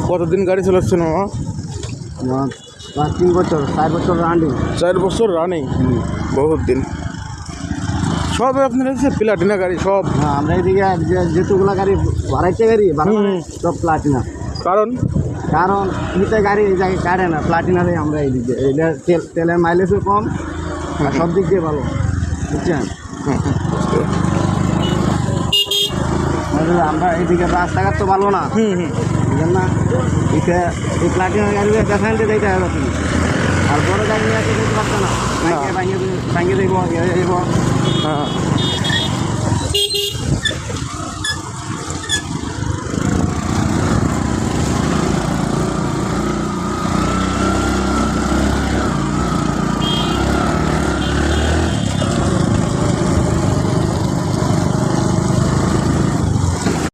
কতদিন গাড়ি চালাচ্ছেন মামা? আমার 3 বছর 4 বছর রানিং। 4 বছর রানিং, বহুত দিন। সব আপনার হচ্ছে প্লাটিনা গাড়ি সব? হ্যাঁ, আমরা এদিকে যেতুগুলা গাড়ি বাড়াইছে গাড়ি সব প্লাটিনা। কারণ কারণ হিতে গাড়ি এই জায়গায় কাটে না, প্লাটিনারে আমরা এইদিকে এটা তেলের মাইলেজও কম আর সব দিক দিয়ে ভালো, বুঝছেন? আমরা এইদিকে রাস্তাঘাট তো ভালো না, বুঝলেন না? এই প্লাটিনার গাড়ি দেখাইতে দিতে হবে তুমি, আর বড় গাড়ি নিয়ে আসতে দিতে পারতো না, ভাঙিয়ে দেবো, হ্যাঁ।